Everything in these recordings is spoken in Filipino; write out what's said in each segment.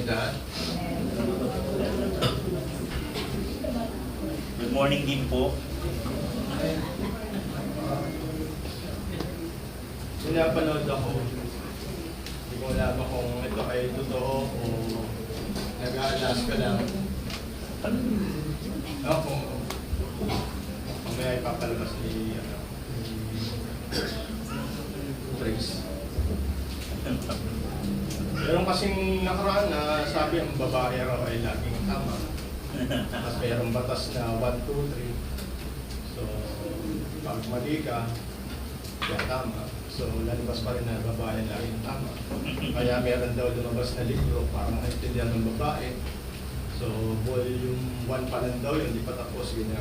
kayong lahat. Good morning din po. Pinapanood ako. Hindi ko alam kung ito ay totoo o nag-aalas ka lang. Ako, mamaya ipapalabas ni Trace. Meron kasing nakaraan na sabi ang babae raw ay laging tama. Tapos mayroong batas na 1, 2, 3. So, pag mali ka, kaya tama. So, lalabas pa rin na babae laging tama. Kaya meron daw lumabas na libro para maintindihan ng babae. So, volume 1 pa lang daw yun, hindi pa tapos yun.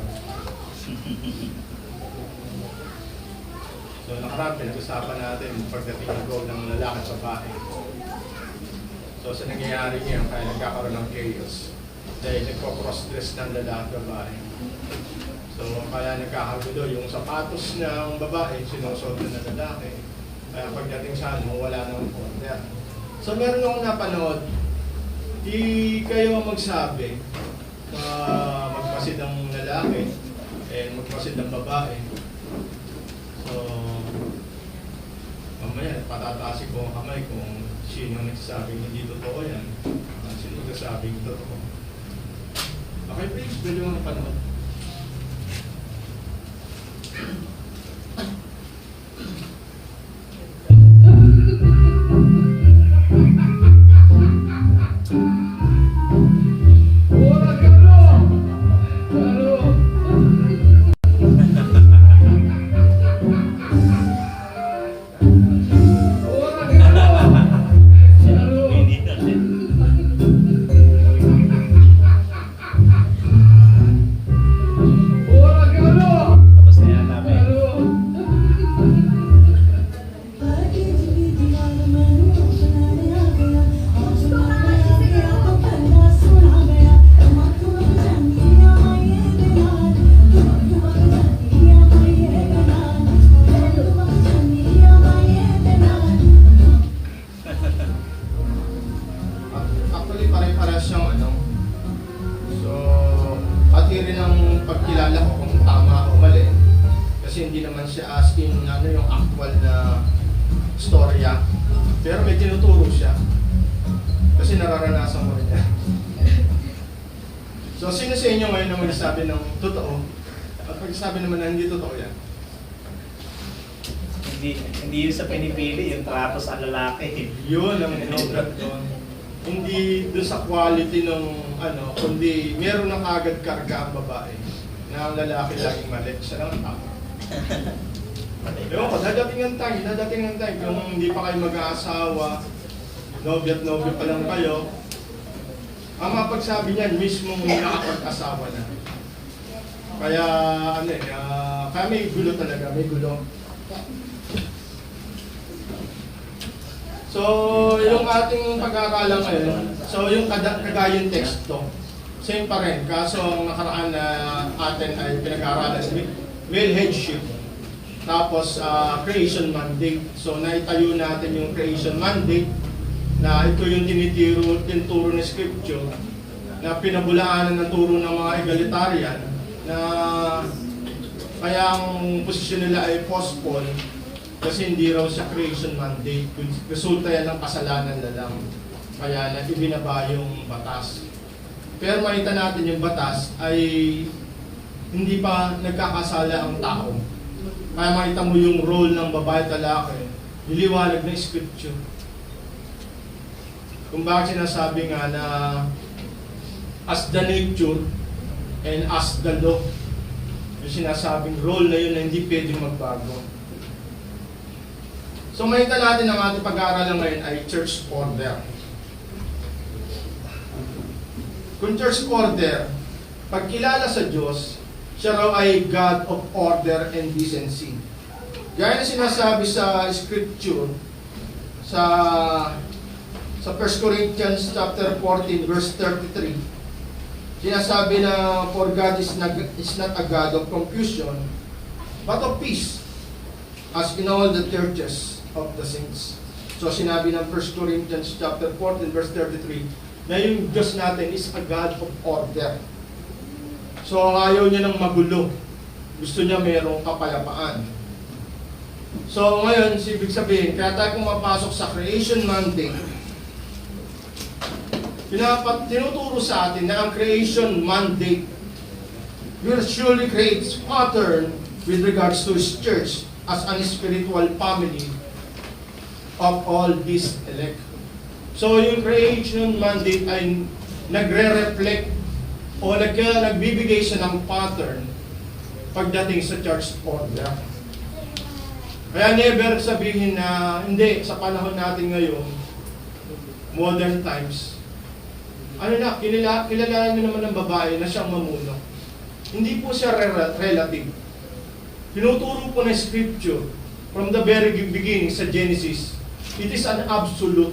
So, nakaraan, pinag-usapan natin pagdating ng role ng lalaki at babae. So, sa nangyayari ngayon, kaya nagkakaroon ng chaos. Dahil nagpo-cross-dress ng lalaki at babae. So, kaya nagkakagulo yung sapatos ng babae, sinusuot na ng lalaki. Kaya pagdating sa ano, wala nang order. So, meron akong napanood, di kayo magsabi na magpasid ang lalaki and magpasid ang babae. So, mamaya, patataasin ko ang kamay kung sino nagsasabing hindi totoo yan. Sino nagsasabing totoo. Okay, please, pwede mo napanood. Actually, pare-paras siyang ano. So, pati rin ang pagkilala ko kung tama o mali. Kasi hindi naman siya asking ano yung actual na storya. Pero may tinuturo siya. Kasi nararanasan ko rin yan. So, sino sa inyo ngayon na magsasabi ng totoo? At magsasabi naman na hindi totoo yan? Hindi yun sa pinipili, yung trato sa lalaki. Yun ang inobrat doon. Hindi doon sa quality ng ano, kundi meron na kagad karga ang babae na ang lalaki laging mali. Siya lang ang tama. Ewan ko, dadating ang time kung hindi pa kayo mag-aasawa, nobya at nobya pa lang kayo, ang mapagsabi niyan, mismo nakapag-asawa na. Kaya, kaya may gulo talaga, may gulo. So, yung ating pag-aaralan ngayon, so yung kagayang teksto, same pa rin. Kaso ang nakaraan na atin ay pinag-aaralan male headship. Tapos, creation mandate. So, naitayo natin yung creation mandate na ito yung tinuturo ng scripture na pinabulaanan ng turo ng mga egalitarian na kaya ang posisyon nila ay postpone kasi hindi raw siya creation mandate. Resulta yan ng kasalanan na lang. Kaya na ibinaba yung batas. Pero makita natin yung batas ay hindi pa nagkakasala ang tao. Kaya makita mo yung role ng babae at lalaki, niliwanag ng scripture. Kung bakit sinasabi nga na as the nature and as the law, yung sinasabing role na yun na hindi pwedeng magbago. So makita natin ang ating pag-aaralan ngayon ay church order. Kung church order, pagkilala sa Diyos, siya raw ay God of order and decency. Gaya na sinasabi sa scripture, sa 1 Corinthians chapter 14 verse 33, sinasabi na for God is not a God of confusion, but of peace, as in all the churches of the saints. So sinabi ng 1 Corinthians chapter 14 verse 33, na yung Diyos natin is a God of order. So ayaw niya ng magulo. Gusto niya mayroong kapayapaan. So ngayon, ibig sabihin, kaya tayo pumapasok sa creation mandate, tinuturo sa atin na ang creation mandate will surely create pattern with regards to His church as an spiritual family of all these elect. So yung creation mandate ay nagre-reflect o nagbibigay siya ng pattern pagdating sa church order. Kaya never sabihin na hindi, sa panahon natin ngayon, modern times, kilala nyo naman ng babae na siyang mamuno. Hindi po siya relative. Tinuturo po ng scripture from the very beginning sa Genesis, it is an absolute.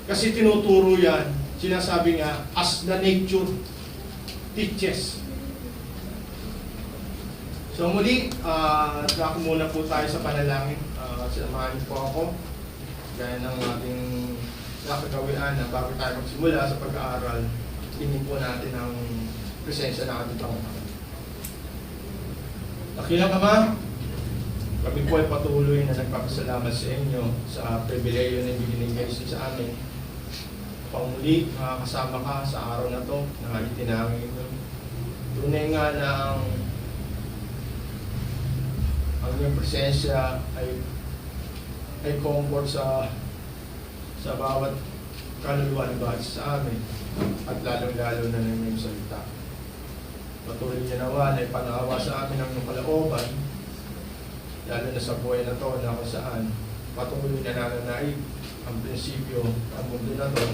Kasi tinuturo yan, sinasabi nga, as the nature teaches. So muli, dako muna po tayo sa panalangin. Sinamahan po ako, gaya ng ating nakagawian na bago tayo magsimula sa pag-aaral, tingin po natin ang presensya ng ating Panginoon. Dakilang Ama, kami po ay patuloy na nagpapasalamat sa inyo sa pribileyo na ibinigay sa amin. Panguli, makakasama ka sa araw na to na itinangin ito. Tunay nga na ang iyong presensya ay comfort sa bawat kaluluwa na bahagi sa amin at lalong-lalo na ng iyong salita. Patuloy niya nawa na ipanawa sa amin ang iyong kalooban, lalo na sa buhay na to na kung saan patuloy na nananaig ang prinsipyo ang mundo na to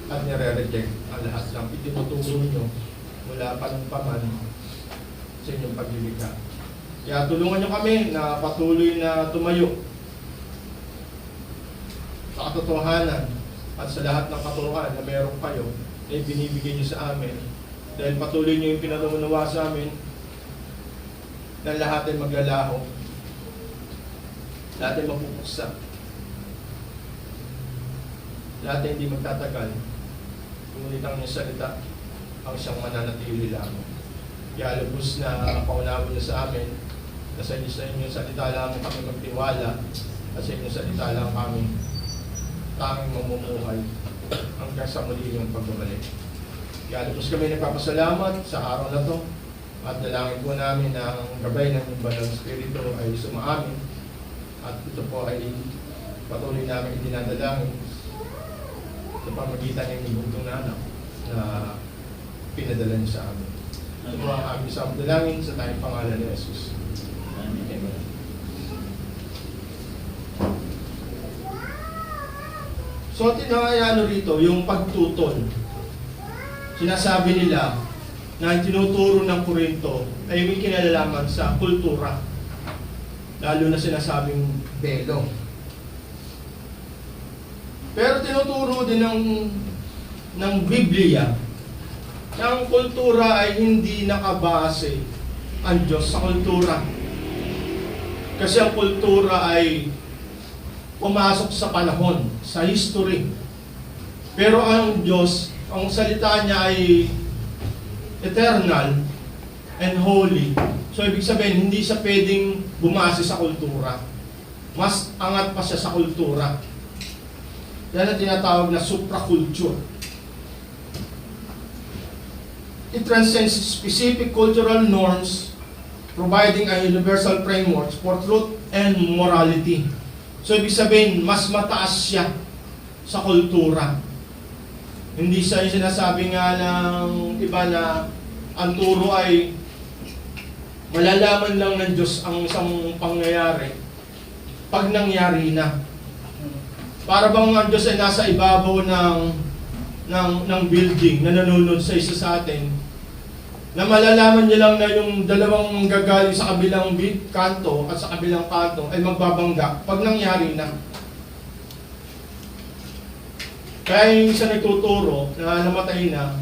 at nire-reject ang lahat ng itinuturo nyo mula pa ng paman sa inyong paglilikha. Kaya tulungan nyo kami na patuloy na tumayo sa katotohanan at sa lahat ng katuruan na meron kayo na ibinibigay nyo sa amin. Dahil patuloy nyo yung pinatunawa sa amin na lahat ay maglalaho, lahat ay mapupuksa, lahat ay hindi magtatagal. Ngunit ang inyong salita ang siyang mananatili lamang. Kaya lubos na paunawa niyo sa amin na sa inyong salita lamang kami magtiwala at sa inyong salita lang kami tanging mamumuhay hanggang sa muli yung pagbabalik. Kaya lubos kami nagpapasalamat sa araw na to at dalangin po namin na ang gabay ng Banal Espiritu ay sumaamin at ito po ay patuloy namin idinadalangin sa pamagitan ng ibugtong na anak na pinadala niyo sa amin. Ito po ang aming isang dalangin sa tayong pangalan ni Jesus. Amen. So, tinangayano rito, yung pagtutol. Sinasabi nila na tinuturo ng Korinto ay may kinalalaman sa kultura. Lalo na sinasabing belo. Pero tinuturo din ng Biblia na ang kultura ay hindi nakabase ang Diyos sa kultura. Kasi ang kultura ay pumasok sa panahon, sa history. Pero ang Diyos, ang salita niya ay eternal and holy. So ibig sabihin, hindi siya pwedeng bumase sa kultura. Mas angat pa siya sa kultura. Yan ang tinatawag na supraculture. It transcends specific cultural norms, providing a universal framework for truth and morality. So ibig sabihin, mas mataas siya sa kultura. Hindi siya yung sinasabi nga ng iba na ang turo ay malalaman lang ng Diyos ang isang pangyayari pag nangyari na. Para bang ang Diyos ay nasa ibabaw ng building na nanunod sa isa sa atin, na malalaman niya lang na yung dalawang gagaling sa kabilang kanto at sa kabilang kanto ay magbabangga pag nangyari na. Kaya yung isa nagtuturo na namatay na,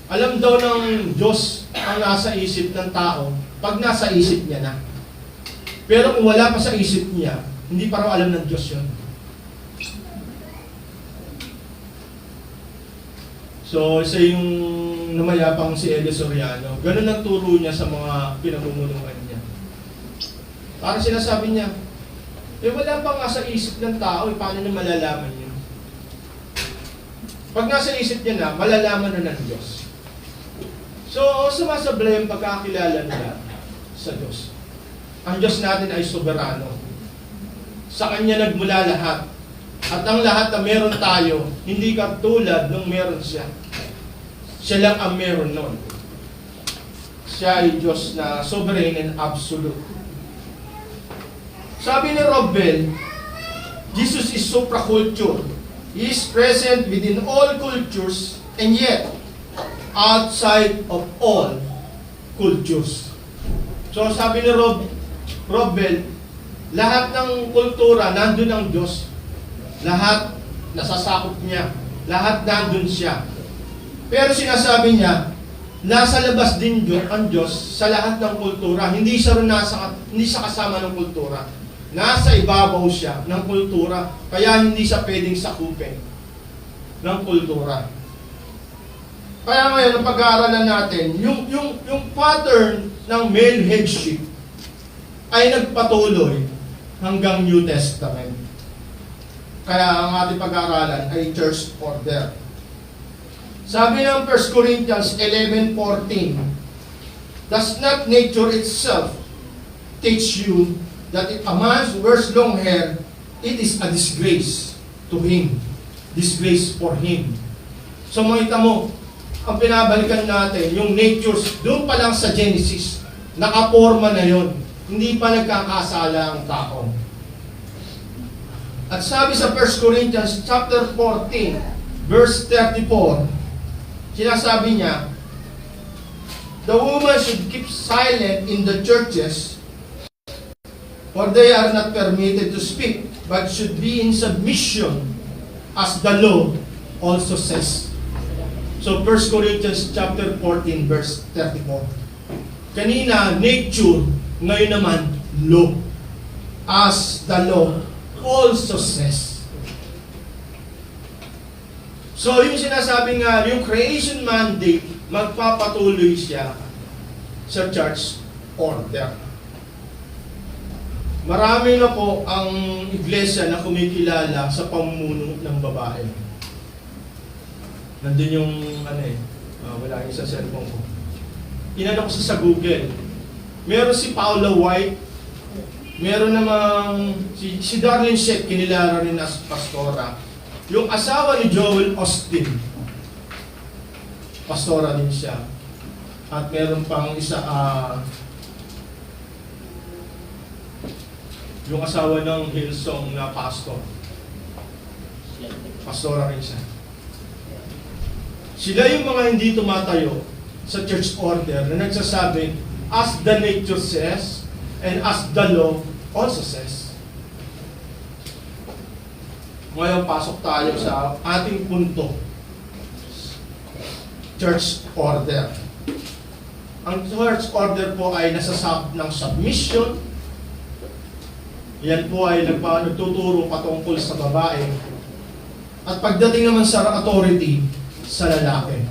alam daw ng Diyos ang nasa isip ng tao pag nasa isip niya na. Pero kung wala pa sa isip niya, hindi pa raw alam ng Diyos yun. So, isa yung namayapang si Elio Soriano. Ganun ang turo niya sa mga pinamumunuan niya. Parang sinasabi niya, wala pa nga sa isip ng tao, paano na malalaman yun? Pag nasa isip niya na, malalaman na ng Diyos. So, sumasablay ang pagkakilala nila sa Diyos. Ang Diyos natin ay soberano. Sa Kanya nagmula lahat. At ang lahat na meron tayo, hindi katulad nung meron siya. Siya lang ang meron nun. Siya ay Diyos na sovereign and absolute. Sabi ni Rob Bell, Jesus is supraculture. He is present within all cultures and yet outside of all cultures. So sabi ni Rob Bell, lahat ng kultura nandun ang Diyos. Lahat nasasakop niya. Lahat nandun siya. Pero sinasabi niya, nasa labas din ang Diyos sa lahat ng kultura. Hindi siya kasama ng kultura. Nasa ibabaw siya ng kultura. Kaya hindi siya pwedeng sakupin ng kultura. Kaya ngayon, ang pag-aaralan natin, yung pattern ng male headship ay nagpatuloy hanggang New Testament. Kaya ang ating pag-aaralan ay church order. Sabi ng 1 Corinthians 11:14, does not nature itself teach you that if a man wears long hair, it is a disgrace to him. Disgrace for him. So makita mo, ang pinabalikan natin, yung natures, doon pa lang sa Genesis, nakaporma na yon. Hindi pa nagkakasala ang tao. At sabi sa 1 Corinthians chapter 14, verse 34, sinasabi niya, the woman should keep silent in the churches, for they are not permitted to speak, but should be in submission, as the law also says. So 1 Corinthians chapter 14, verse 34. Kanina, nature, ngayon naman, law. As the law also says. So yung sinasabi nga, yung creation mandate, magpapatuloy siya sa church order. Marami na po ang iglesia na kumikilala sa pamumuno ng babae. Nandun yung, wala yung sa cellphone ko. Inano ko sa Google. Meron si Paula White, meron namang si Darlene Sheck, kinilala rin as pastora. Yung asawa ni Joel Austin, pastora din siya. At meron pang isa, yung asawa ng Hillsong na pastor. Pastora rin siya. Sila yung mga hindi tumatayo sa church order na nagsasabi, as the nature says, and as the law also says. Ngayon, pasok tayo sa ating punto. Church order. Ang church order po ay nasasab ng submission. Yan po ay nagtuturo patungkol sa babae. At pagdating naman sa authority, sa lalaki.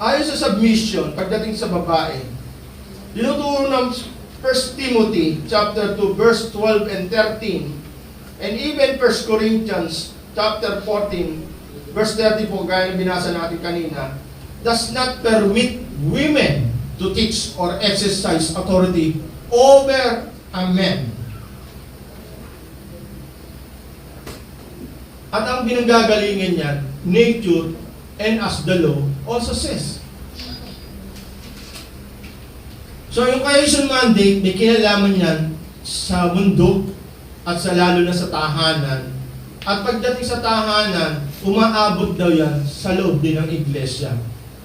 Ayon sa submission, pagdating sa babae, dinuturo ng 1 Timothy chapter 2 verse 12 and 13 and even 1 Corinthians chapter 14 verse 30 po, gaya na binasa natin kanina, does not permit women to teach or exercise authority over a man. At ang pinanggagalingan niyan, nature and as the law also says. So yung creation mandate, may kinalaman yan sa mundo at sa lalo na sa tahanan. At pagdating sa tahanan, umaabot daw yan sa loob din ng iglesia.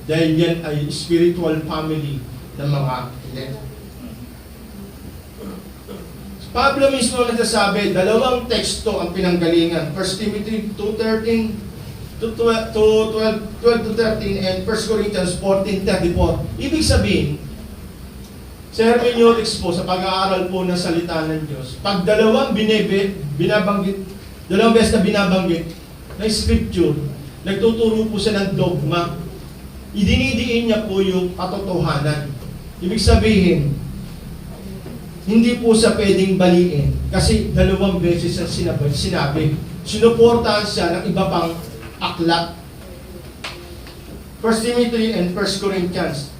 Dahil yan ay spiritual family ng mga elect. Pablo mismo nagsasabi, dalawang teksto ang pinanggalingan. 1 Timothy 2:13 to 12 to 13 and 1 Corinthians 14:34. Ibig sabihin, sa hermeneutics po, sa pag-aaral po ng salita ng Diyos, pag dalawang binabanggit Dalawang beses na binabanggit na scripture, nagtuturo po siya ng dogma. Idinidiin niya po yung katotohanan. Ibig sabihin, hindi po siya pwedeng baliin kasi dalawang beses ang sinabi. Sinuportahan siya ng iba pang aklat. 1 Timothy and 1 Corinthians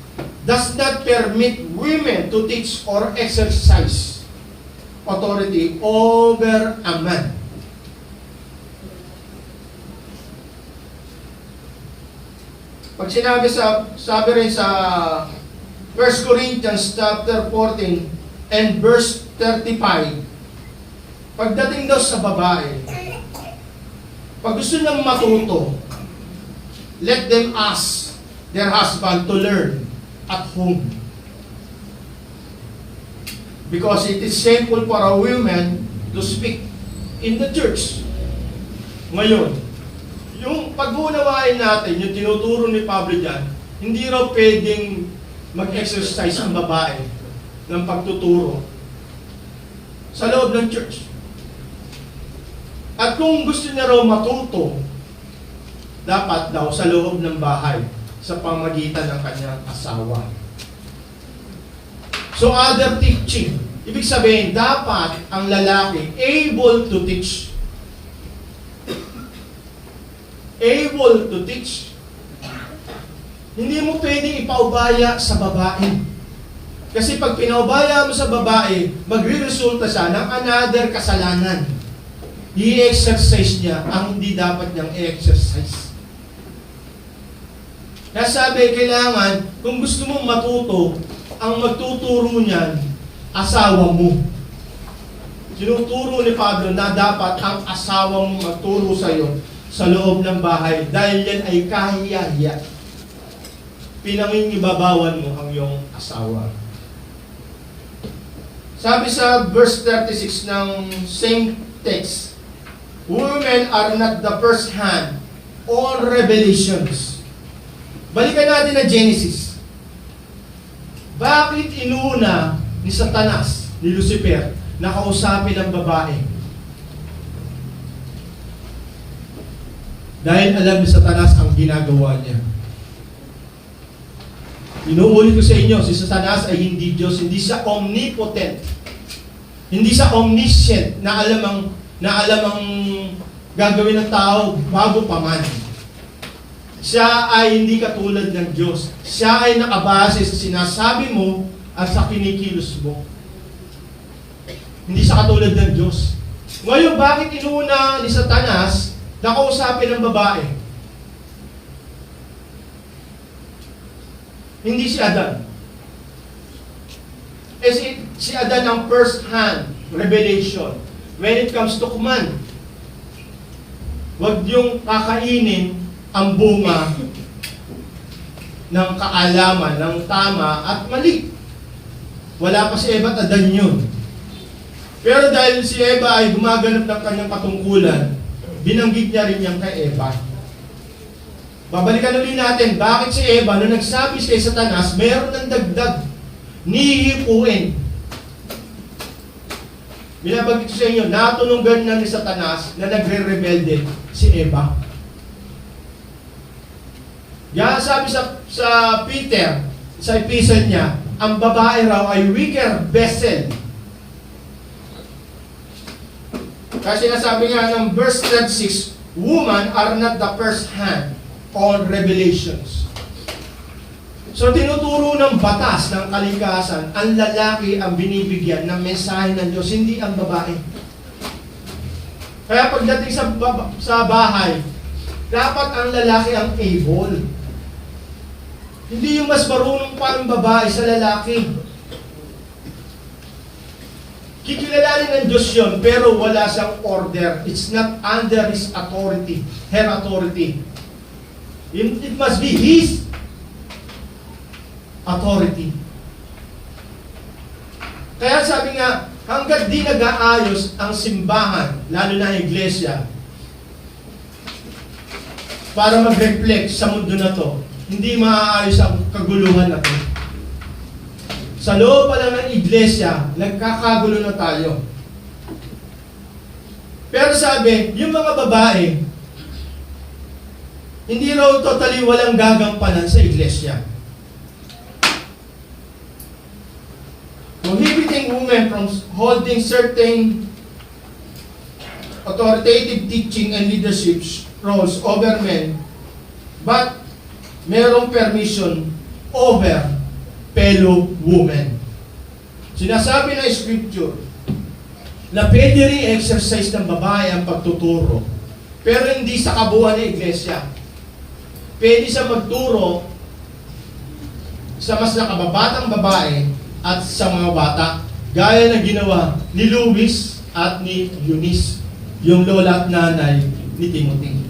does not permit women to teach or exercise authority over a man. Pag sabi rin sa 1 Corinthians chapter 14 and verse 35, pagdating daw sa babae, pag gusto niyang matuto, let them ask their husband to learn at home. Because it is shameful for a woman to speak in the church. Ngayon, yung pag-uunawain natin, yung tinuturo ni Pablo dyan, hindi raw pwedeng mag-exercise ang babae ng pagtuturo sa loob ng church. At kung gusto niya raw matuto, dapat daw sa loob ng bahay sa pamagitan ng kanyang asawa. So other teaching, ibig sabihin, dapat ang lalaki able to teach. Able to teach. Hindi mo pwedeng ipaubaya sa babae. Kasi pag pinaubaya mo sa babae, magre-resulta siya ng another kasalanan. I-exercise niya ang hindi dapat niyang i-exercise. Kaya sabi, kailangan, kung gusto mong matuto, ang magtuturo niyan, asawa mo. Sinuturo ni Pablo na dapat ang asawa mo magturo sa iyo sa loob ng bahay dahil yan ay kahiya-hiya. Pinangingibabawan mo ang iyong asawa. Sabi sa verse 36 ng same text, women are not the first hand on revelations. Balikan natin na Genesis. Bakit inuna ni Satanas, ni Lucifer, na kausapin ang babae? Dahil alam ni Satanas ang ginagawa niya. Inuulit ko sa inyo, si Satanas ay hindi Diyos, hindi siya omnipotent. Hindi siya omniscient na alam ang gagawin ng tao bago pa man. Siya ay hindi katulad ng Diyos. Siya ay nakabase sa sinasabi mo at sa kinikilos mo. Hindi siya katulad ng Diyos. Ngayon, bakit inuna ni Satanas na kausapin ng babae? Hindi si Adan. Si Adan ang first-hand revelation. When it comes to command, huwag niyong kakainin ang bunga ng kaalaman, ng tama at mali. Wala pa si Eva at Adan yun. Pero dahil si Eva ay gumaganap ng kanyang katungkulan, binanggit niya rin yan kay Eva. Babalikan ulit natin, bakit si Eva, nung nagsabi kay Satanas, meron ng dagdag, nihipuin. Binabanggit ko sa inyo, natunugan na ni Satanas na nagre-rebelde si Eva. Yan sabi sa Peter, sa epistle niya, ang babae raw ay weaker vessel. Kasi sinasabi nga ng verse 36, women are not the first hand on revelations. So tinuturo ng batas ng kalikasan, ang lalaki ang binibigyan ng mensahe ng Diyos, hindi ang babae. Kaya pagdating sa bahay, dapat ang lalaki ang able. Hindi yung mas marunong pa ang babae sa lalaki. Kikilalanin ng Diyos yun, pero wala siyang order. It's not under His authority, her authority. It must be His authority. Kaya sabi nga, hanggat di nag-aayos ang simbahan, lalo na ang iglesia, para mag-reflect sa mundo na to, hindi maaayos ang kaguluhan na to. Sa loob pa lang ng iglesia, nagkakagulo na tayo. Pero sabi, yung mga babae, hindi raw totally walang gagampanan sa iglesia. Prohibiting women from holding certain authoritative teaching and leadership roles over men, but merong permission over fellow women. Sinasabi ng scripture na pwede rin exercise ng babae ang pagtuturo, pero hindi sa kabuuan ng iglesia. Pwede siya magturo sa mas nakababatang babae at sa mga bata, gaya ng ginawa ni Luis at ni Eunice, yung lola at nanay ni Timothy.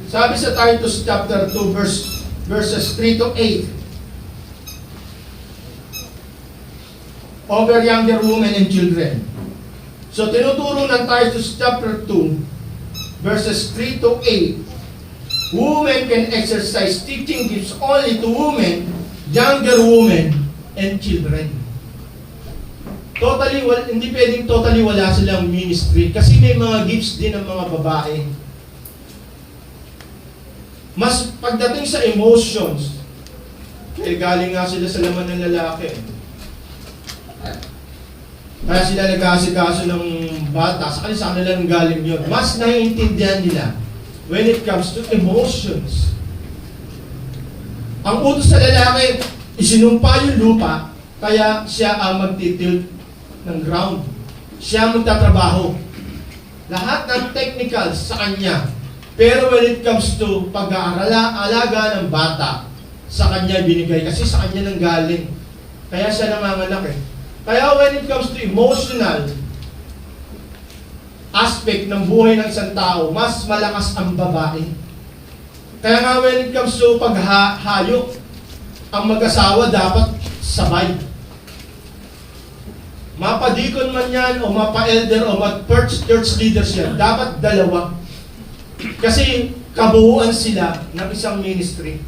Sabi sa Titus chapter 2 verses 3 to 8, over younger women and children. So tinuturo ng Titus chapter 2 verses 3 to 8, women can exercise teaching gifts only to women, younger women, and children. Hindi pwedeng totally wala silang ministry kasi may mga gifts din ng mga babae. Mas pagdating sa emotions, galing nga sila sa laman ng lalaki. Kaya sila nag-aasikaso ng bata, sa kanila nang galing yun. Mas naiintindihan nila when it comes to emotions. Ang utos sa lalaki, isinumpa yung lupa, kaya siya ang magtitilt ng ground. Siya magtatrabaho. Lahat ng technicals sa kanya. Pero when it comes to pag-aalaga ng bata, sa kanya binigay. Kasi sa kanya nang galing. Kaya siya nanganganak eh. Kaya when it comes to emotional aspect ng buhay ng isang tao, mas malakas ang babae. Kaya nga when it comes to paghayok, ang mag-asawa dapat sabay. Mapadikon man yan, o mapa-elder, o mag-church leaders yan, dapat dalawa. Kasi kabuuan sila ng isang ministry.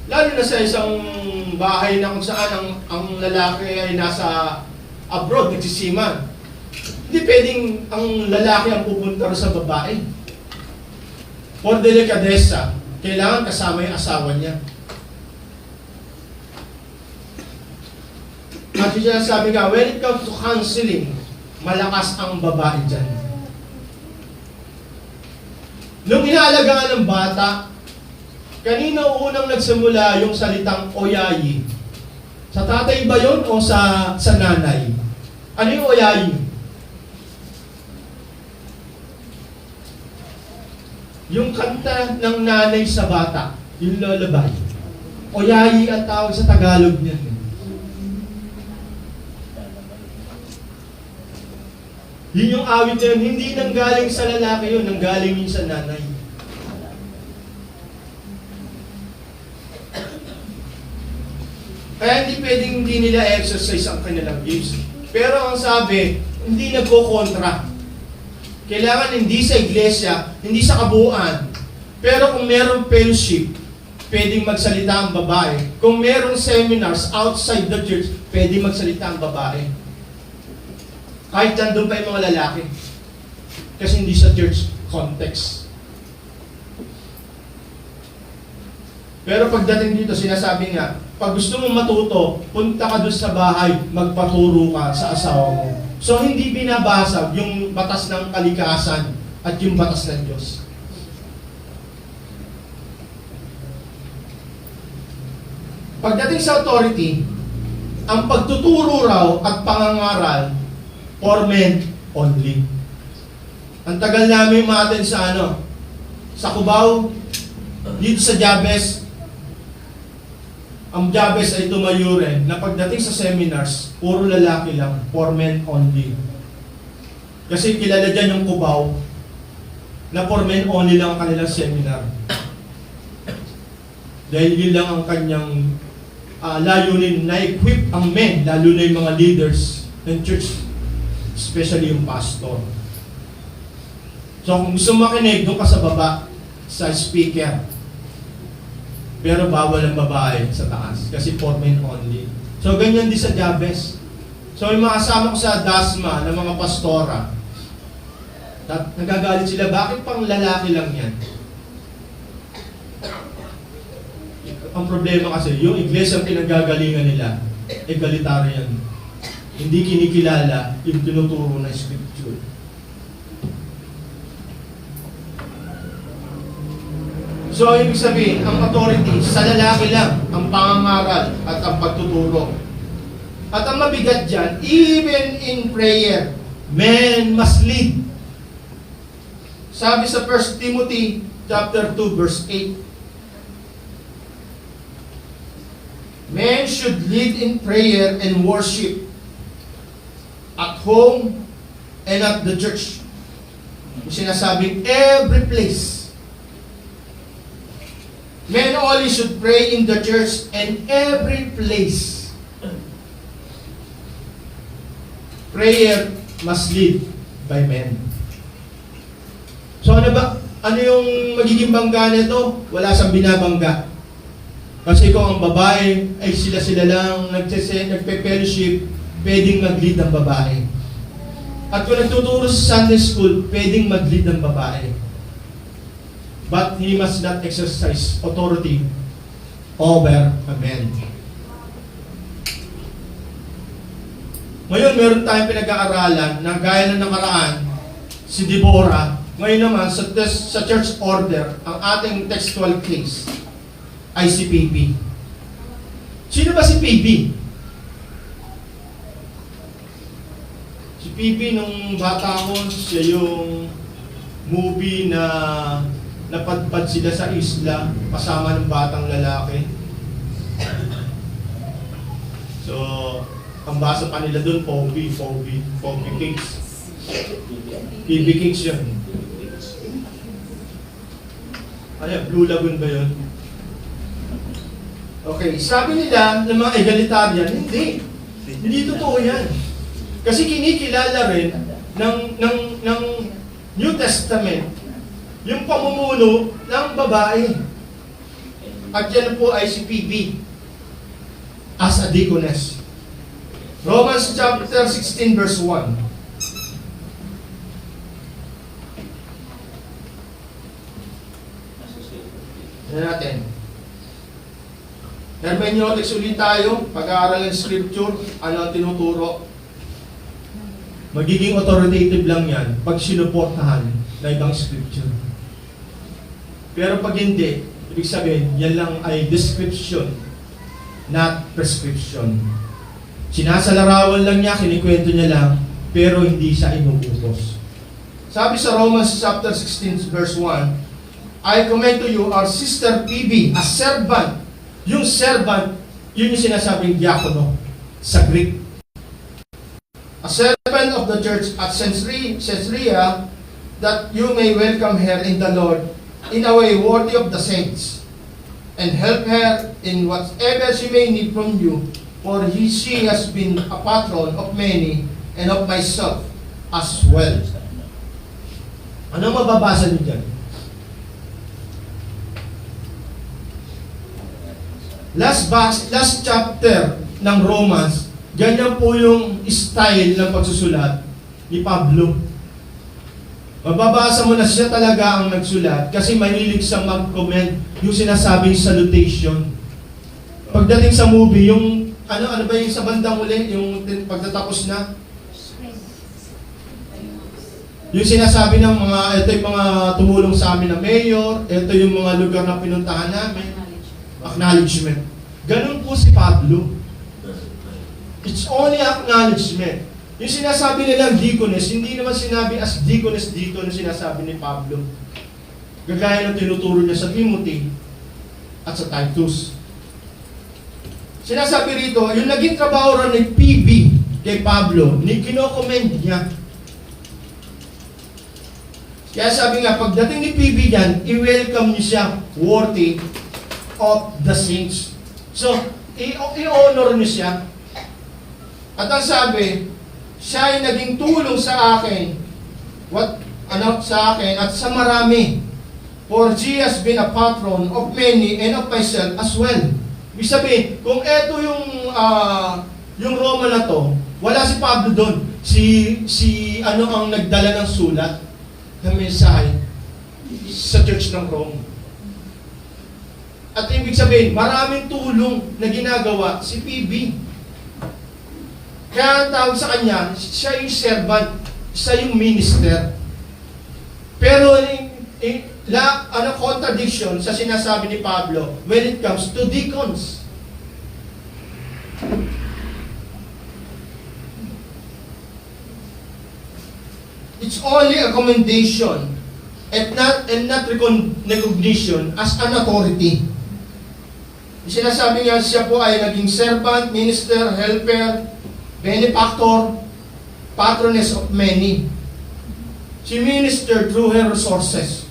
Lalo na sa isang bahay na kung saan ang lalaki ay nasa abroad, nagsisiman. Hindi pwedeng ang lalaki ang pupunta sa babae. For delikadesa, kailangan kasama yung asawa niya. At siya sabi nga, when it comes to counseling, malakas ang babae dyan. Nung inaalagaan ng bata, kanino unang nagsimula yung salitang oyayi? Sa tatay ba yun o sa nanay? Ano yung oyayi? Yung kanta ng nanay sa bata, yung lullaby. Oyayi ang tawag sa Tagalog niyan. Yun yung awit na yun, hindi nanggaling sa lalaki yun, nanggaling yun sa nanay. Kaya hindi pwedeng hindi nila exercise ang kanilang gifts. Pero ang sabi, hindi nagko-kontra. Kailangan hindi sa iglesia, hindi sa kabuuan. Pero kung merong fellowship, pwedeng magsalita ang babae. Kung merong seminars outside the church, pwedeng magsalita ang babae. Kahit nandun pa yung mga lalaki. Kasi hindi sa church context. Pero pagdating dito, sinasabi nga, pag gusto mong matuto, punta ka doon sa bahay, magpaturo ka sa asawa mo. So hindi binabasag yung batas ng kalikasan at yung batas ng Diyos. Pagdating sa authority, ang pagtuturo raw at pangangaral for men only. Ang tagal namin umaten sa sa Cubao, dito sa Jabez. Ang Jabez ay tumayure na pagdating sa seminars, puro lalaki lang, for men only. Kasi kilala dyan yung Cubao na for men only lang ang kanilang seminar. Dahil yun lang ang kanyang layunin na equip ang men, lalo na yung mga leaders ng church, especially yung pastor. So kung gusto makinig, doon ka sa baba, sa speaker. Pero bawal ang babae sa taas, kasi for men only. So ganyan din sa Jabez. So yung mga kasama ko sa Dasma ng mga pastora, nagagalit sila, bakit pang lalaki lang yan? Ang problema kasi, yung iglesia ang pinagagalingan nila, egalitarian. Hindi kinikilala yung tinuturo ng Scripture. So, ibig sabihin, ang authority, sa lalaki lang, ang pangangaral at ang pagtuturo. At ang mabigat dyan, even in prayer, men must lead. Sabi sa 1 Timothy chapter 2, verse 8, men should lead in prayer and worship at home and at the church. Sinasabing every place. Men only should pray in the church and every place. Prayer must lead by men. So ano ba? Ano yung magiging bangga nito? Wala siyang binabangga. Kasi kung ang babae ay sila-sila lang nagpe-fellowship, pwedeng mag-lead ang babae. At kung nagtuturo sa Sunday school, pwedeng mag-lead ang babae. But he must not exercise authority over a man. Ngayon, meron tayong pinag-aaralan na gaya ng nakaraan, si Deborah. Ngayon naman, sa church order, ang ating textual case ay si PB. Sino ba si PB? Si PB nung bata ko, siya yung movie na napadpad sila sa isla kasama ng batang lalaki. So, ang basa pa nila doon, Poppy Cakes. PB Cakes yun. Ano, Blue Lagoon ba yun? Okay, sabi nila ng mga egalitarian, hindi. Hindi totoo yan. Kasi kinikilala rin ng New Testament yung pamumuno ng babae. At yan po ay si PB as a deaconess. Romans chapter 16 verse 1. Yan natin. Hermeneutics ulit tayo, pag-aaral ng Scripture, ano ang tinuturo. Magiging authoritative lang yan pag sinuportahan na ibang Scripture. Pero pag hindi, ibig sabihin, yan lang ay description, not prescription. Sinasalarawan lang niya, kinikwento niya lang, pero hindi siya inuutos. Sabi sa Romans chapter 16 verse 1, I commend to you our sister PB, a servant. Yung servant, yun yung sinasabing diakono sa Greek. A servant of the church at Caesarea, that you may welcome her in the Lord in a way worthy of the saints, and help her in whatever she may need from you, for she has been a patron of many and of myself as well. Ano mababasa niyo dyan? Last chapter ng Romans, ganyan po yung style ng pagsusulat ni Pablo. Mababasa mo na siya talaga ang nagsulat kasi mahilig siyang mag-comment yung sinasabing salutation. Pagdating sa movie, yung ano ba yung sa bandang uli, yung pagtatapos na? Yung sinasabi ng mga, ito yung mga tumulong sa amin na mayor, ito yung mga lugar na pinuntahan namin. Acknowledgement. Ganun po si Pablo. It's only acknowledgement. Yung sinasabi nilang deaconess, hindi naman sinabi as deaconess dito na sinasabi ni Pablo. Gagaya ng tinuturo niya sa Timothy at sa Titus. Sinasabi rito, yung naging trabaho rin ni PB kay Pablo, kino-commend niya. Kaya sabi nga, pagdating ni PB yan, i-welcome niyo siya worthy of the saints. So, i-honor niyo siya. At ang sabi, siya ay naging tulong sa akin, sa akin at sa marami. For she has been a patron of many and of myself as well. Ibig sabihin, kung eto yung Roma na to, Wala si Pablo doon. Si ano ang nagdala ng sulat na mensahe sa church ng Rome. At ibig sabihin, maraming tulong na ginagawa si PB. Kaya ang tawag sa kanya, siya yung servant, siya yung minister. Pero contradiction sa sinasabi ni Pablo when it comes to deacons. It's only a commendation and not recognition as an authority. Sinasabi niya siya po ay naging servant, minister, helper, benefactor, patroness of many. She ministered through her resources.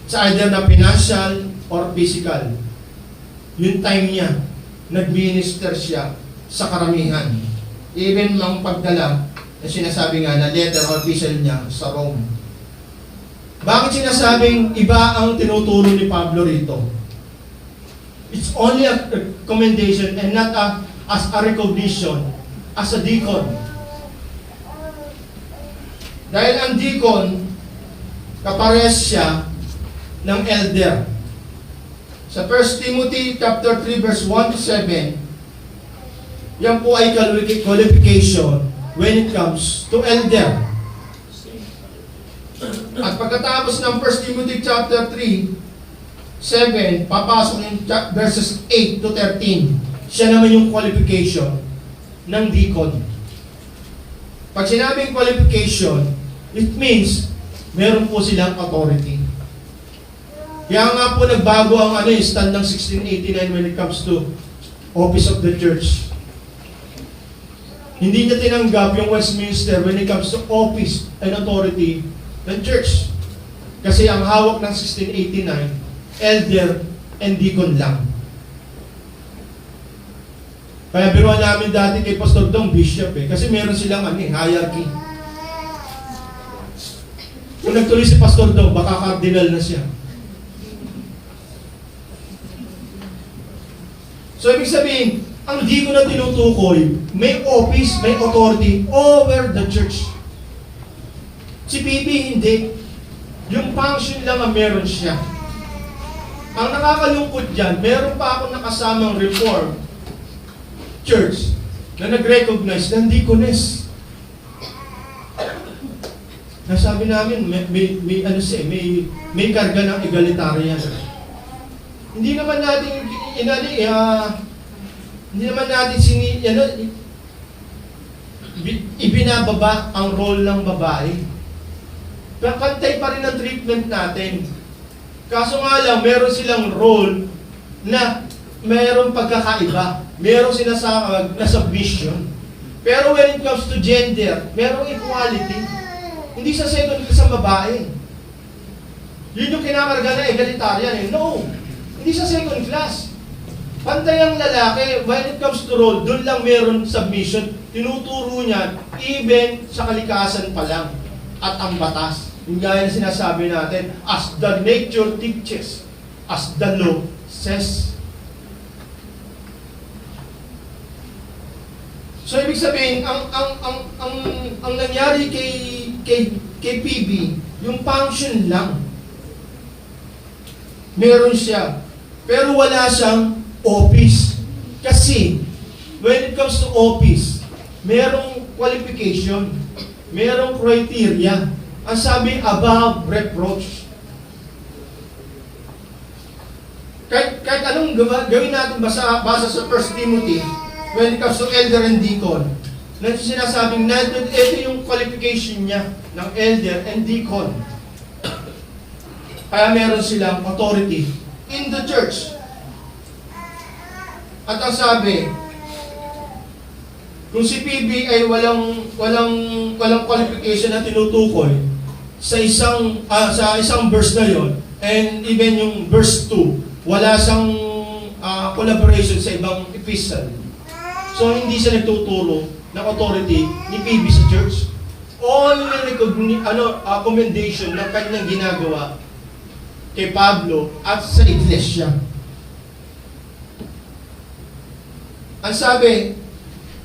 Sa either na financial or physical. Yung time niya, nag-minister siya sa karamihan. Even ng pagdala, na sinasabi nga na letter or epistle niya sa Rome. Bakit sinasabing iba ang tinuturo ni Pablo rito? It's only a commendation and not as a recognition as a deacon. Dahil ang deacon, kapares siya ng elder. Sa 1 Timothy chapter 3 verse 1 to 7, yan po ay qualification when it comes to elder. At pagkatapos ng 1 Timothy chapter 3, 7, papasok yung verses 8 to 13. Siya naman yung qualification ng deacon. Pag sinabing qualification, it means meron po silang authority. Kaya nga po nagbago ang stand ng 1689 when it comes to office of the church. Hindi niya tinanggap yung Westminster when it comes to office and authority ng church. Kasi ang hawak ng 1689, elder and deacon lang. Kaya biruan namin dati kay Pastor Dong, bishop kasi meron silang hierarchy. Kung nagtuloy si Pastor Dong, baka cardinal na siya. So ibig sabihin, ang deacon na tinutukoy, may office, may authority over the church. Si PB hindi. Yung function lang ang meron siya. Ang nakakalungkot dyan, meron pa ako nakasamang reform church na nag-recognize ng deaconess. Nasabi namin, may karga ng egalitarian. Hindi naman natin ibinababa ang role ng babae. Pantay pa rin ang treatment natin. Kaso nga lang, meron silang role na meron pagkakaiba. Meron sinasakag na submission. Pero when it comes to gender, merong equality. Hindi sa second sa babae. Yun yung kinakarga na egalitarian. No! Hindi sa second class. Pantay ang lalaki, when it comes to role, doon lang meron submission. Tinuturo niya, even sa kalikasan pa lang. At ang batas. Yung gaya na sinasabi natin, as the nature teaches, as the law says. So ibig sabihin, ang nangyari kay PB, yung function lang. Meron siya. Pero wala siyang office. Kasi, when it comes to office, merong qualification, merong criteria. Ang sabi, above reproach. Kahit anong gawin natin basa sa 1 Timothy, when it comes to elder and deacon, na sinasabing natin, ito yung qualification niya ng elder and deacon. Kaya meron silang authority in the church. At ang sabi, kung si PB ay walang qualification na tinutukoy sa isang verse na yon, and even yung verse 2, wala siyang collaboration sa ibang epistle. So hindi siya nagtuturo ng authority ni PB sa church. Only commendation ng kanyang ginagawa kay Pablo at sa iglesia. Ang sabi,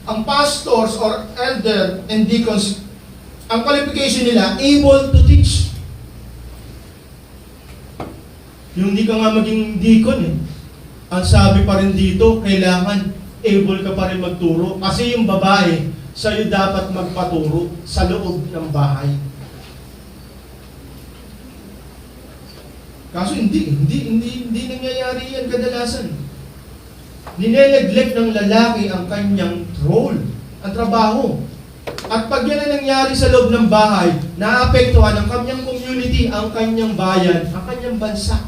ang pastors or elder and deacons, ang qualification nila, able to teach. Yung hindi ka nga maging deacon eh. Ang sabi pa rin dito, kailangan able ka pa rin magturo. Kasi yung babae, sa'yo dapat magpaturo sa loob ng bahay. Kaso hindi nangyayari yan kadalasan. Nineneglect ng lalaki ang kanyang role, ang trabaho. At pag yan ang nangyari sa loob ng bahay, naapektuhan ang kanyang community, ang kanyang bayan, ang kanyang bansa.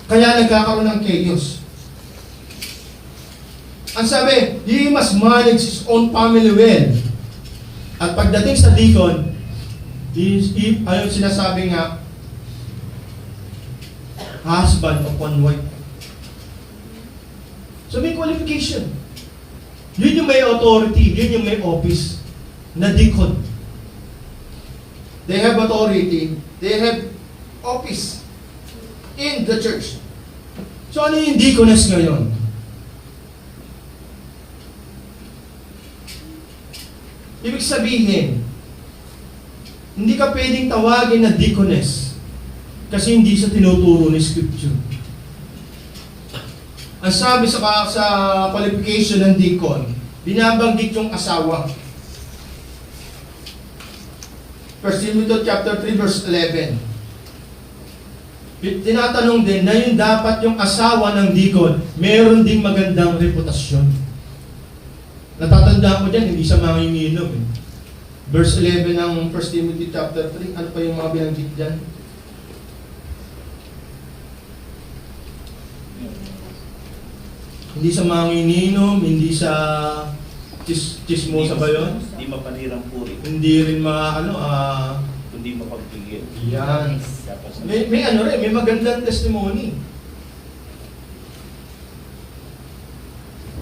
Kaya nagkakaroon ng chaos. Ang sabi, he must manage his own family well. At pagdating sa deacon, ayun sinasabi nga, husband upon wife. So may qualification. Yun yung may authority, yun yung may office na deacon. They have authority, they have office in the church. So ano yung deaconess ngayon? Ibig sabihin, hindi ka pwedeng tawagin na deaconess kasi hindi siya tinuturo ni Scripture. Ang sabi sa qualification ng deacon, binabanggit yung asawa. 1 Timothy chapter 3 verse 11. Tinatanong din na yung dapat yung asawa ng deacon, meron ding magandang reputasyon. Natatandaan ko dyan, hindi siya manginginom. Verse 11 ng 1 Timothy chapter 3, ano pa yung mga binanggit dyan? Hindi siya manginginom, hindi siya chismosa ba yun? Hindi mapanirang puri. Hindi rin Hindi mapagpigil. yan. May magandang testimony.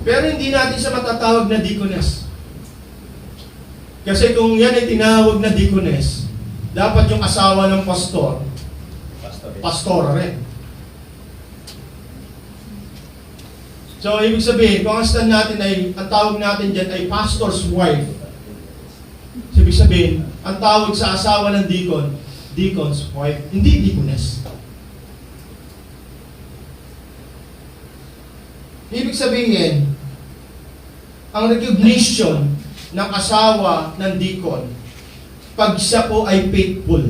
Pero hindi natin siya matatawag na deaconess. Kasi kung yan ay tinawag na deaconess, dapat yung asawa ng pastor rin. So, ibig sabihin, kung ang stand natin ang tawag natin dyan ay pastor's wife. So, ibig sabihin, ang tawag sa asawa ng deacon, deacon's wife, hindi deaconess. Ibig sabihin, ang recognition ng asawa ng deacon, pag siya po ay faithful,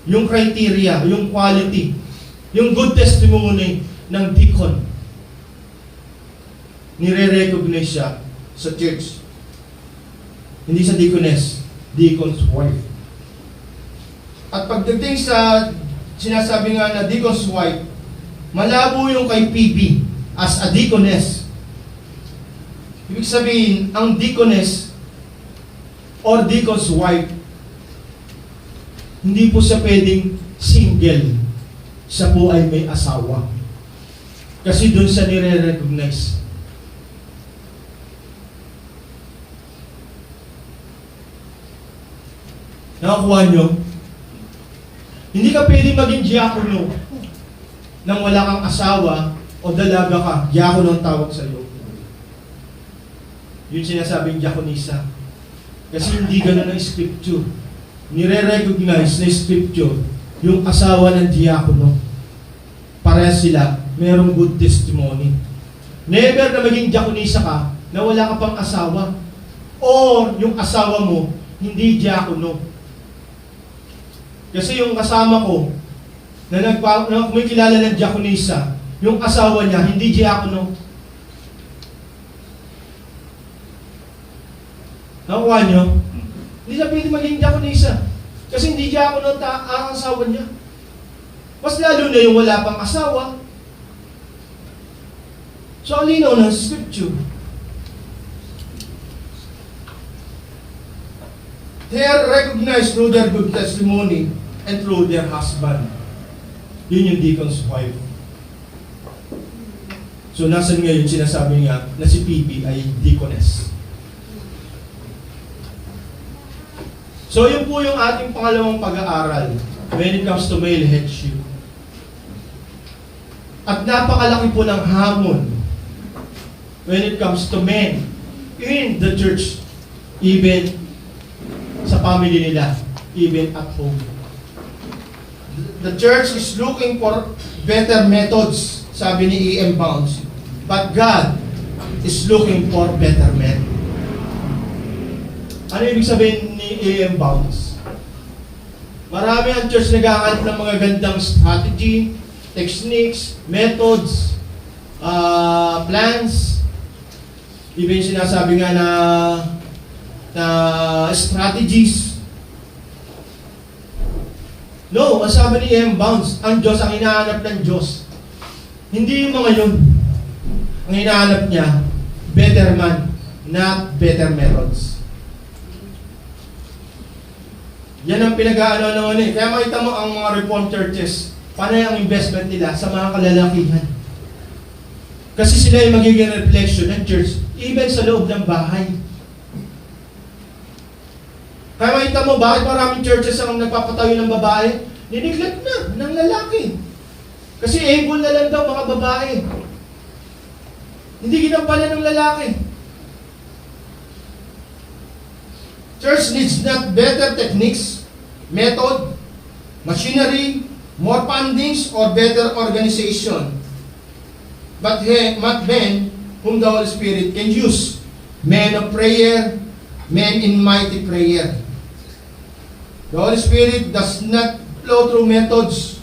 yung criteria, yung quality, yung good testimony ng deacon, nire-recognize siya sa church. Hindi sa deaconess, deacon's wife. At pagdating sa sinasabi nga na deacon's wife, malabo yung kay PB as a deaconess. Ibig sabihin, ang deaconess or deacon's wife, hindi po siya pwedeng single. Siya po ay may asawa. Kasi doon siya nire-recognize. Nakakuha nyo? Hindi ka pwedeng maging diakono nang wala kang asawa o dalaga ka. Diakono ang tawag sa iyo. Yun sinasabing diakonisa. Kasi hindi ganun ang scripture. Nire-recognize na scripture yung asawa ng diakono. Parehas sila, mayroong good testimony. Never na maging diakonisa ka na wala ka pang asawa. O yung asawa mo, hindi diakono. Kasi yung kasama ko, na kumikilala ng diakonisa, yung asawa niya, hindi diakono. Nakuha nyo? Hindi siya pwede maging diakonisa. Kasi hindi diakono ang asawa niya. Mas lalo na yung wala pang asawa. So, ang linaw ng scripture. They are recognized through their good testimony and through their husband. Yun yung deacon's wife. So, nasan ngayon sinasabi nga na si PB ay deaconess. So, yun po yung ating pangalawang pag-aaral when it comes to male headship. At napakalaki po ng hamon when it comes to men in the church, even sa family nila, even at home. The church is looking for better methods, sabi ni E.M. Bounds. But God is looking for better men. Ano ibig sabihin ni E.M. Bounds? Marami ang church naghahanap ng mga gandang strategy, techniques, methods, plans. Even sinasabi nga na strategies. No, ang sabi ni E.M. Bounds, ang Diyos, ang hinahanap ng Diyos. Hindi yung mga yun. Ang hinahanap niya, better man, not better methods. Yan ang pinag-aano eh. Kaya makita mo ang mga Reformed churches, panay ang investment nila sa mga kalalakihan. Kasi sila yung magiging reflection ng church, even sa loob ng bahay. Kaya makita mo, bakit maraming churches ang nagpapatayo ng babae? Nineglect na ng lalaki. Kasi able na lang daw mga babae. Hindi ginampalan ng lalaki. Church needs not better techniques, method, machinery, more fundings, or better organization. But men whom the Holy Spirit can use. Men of prayer, men in mighty prayer. The Holy Spirit does not flow through methods,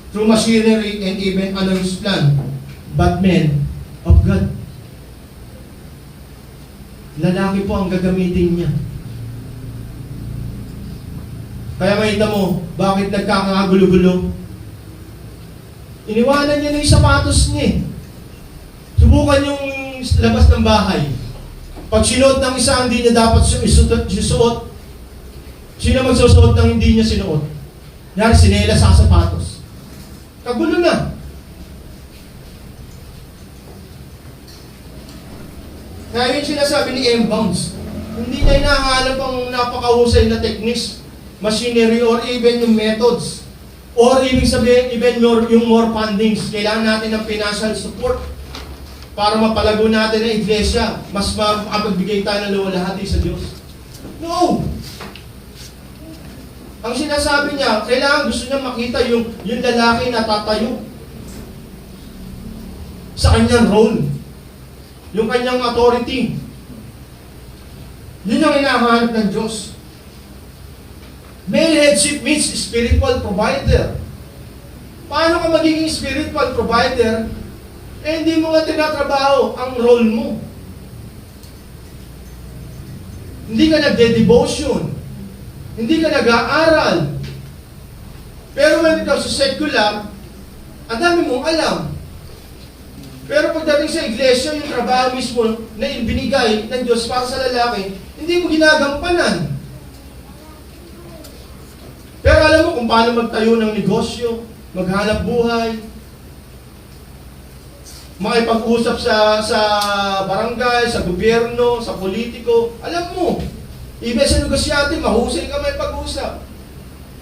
through machinery, and even another's plan, but men of God. Lalaki po ang gagamitin niya. Kaya makita mo, bakit nagkakagulo-gulo? Iniwanan niya na yung sapatos niya eh. Subukan yung labas ng bahay. Pag sinuot ng isa, hindi niya dapat isuot. Sino magsusuot ng hindi niya sinuot? Yan, sinelas sa sapatos. Kagulo na. Kaya yung sinasabi ni M. Bounds, hindi niya hinahanap ang napakahusay na techniques, machinery, or even yung methods. Or ibig sabihin, even yung more fundings. Kailangan natin ng financial support para mapalago natin ang iglesia. Mas makapagbigay tayo ng luwalhati sa Diyos. No! Ang sinasabi niya, kailangan gusto niya makita yung lalaki na tatayo sa kanyang role. Yung kanyang authority. Yun ang hinahanap ng Diyos. Male headship means spiritual provider. Paano ka magiging spiritual provider hindi mo nga tinatrabaho ang role mo? Hindi ka nagde-devotion. Hindi ka nag-aaral. Pero when it comes to secular, ang dami mong alam. Pero pagdating sa iglesia, yung trabaho mismo na ibinigay ng Diyos para sa lalaki, hindi mo ginagampanan. Pero alam mo kung paano magtayo ng negosyo, maghanap buhay, makipag-usap sa barangay, sa gobyerno, sa politiko. Alam mo, iba sa negosyante, mahusay ka may pag-usap.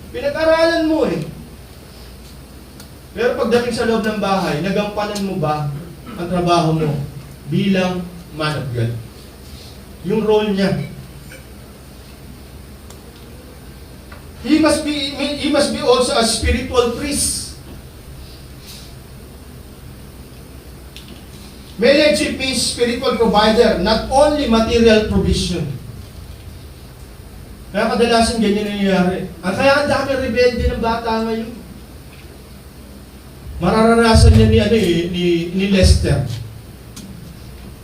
Pinag-aralan mo eh. Pero pagdating sa loob ng bahay, nagampanan mo ba ang trabaho mo bilang man of God? Yung role niya. He must be also a spiritual priest. Male headship means spiritual provider, not only material provision. Kaya kadalasan ganyan nangyayari. Kaya ang dami rebelde ng bata ngayon. Mararanasan niya ni Lester.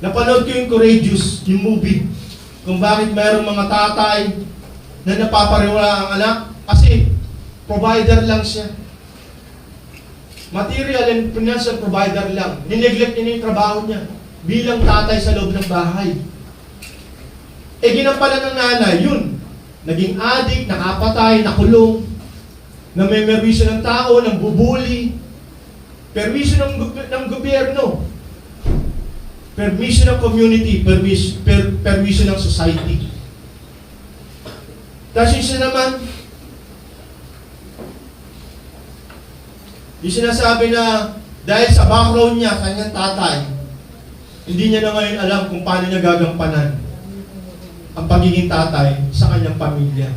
Napanood ko yung Courageous, yung movie, kung bakit mayroong mga tatay na napapariwala ang anak kasi provider lang siya. Material and financial provider lang. Nineglect niya yung trabaho niya bilang tatay sa loob ng bahay. Ginampalan ng nanay, yun. Naging adik, nakapatay, nakulong, namimerwisyo ng tao, ng bubuli, permission ng gobyerno, permission ng community, permission ng society. Tapos yung naman, yung sinasabi na dahil sa background niya, kanyang tatay, Hindi niya na ngayon alam kung paano niya gagampanan ang pagiging tatay sa kanyang pamilya.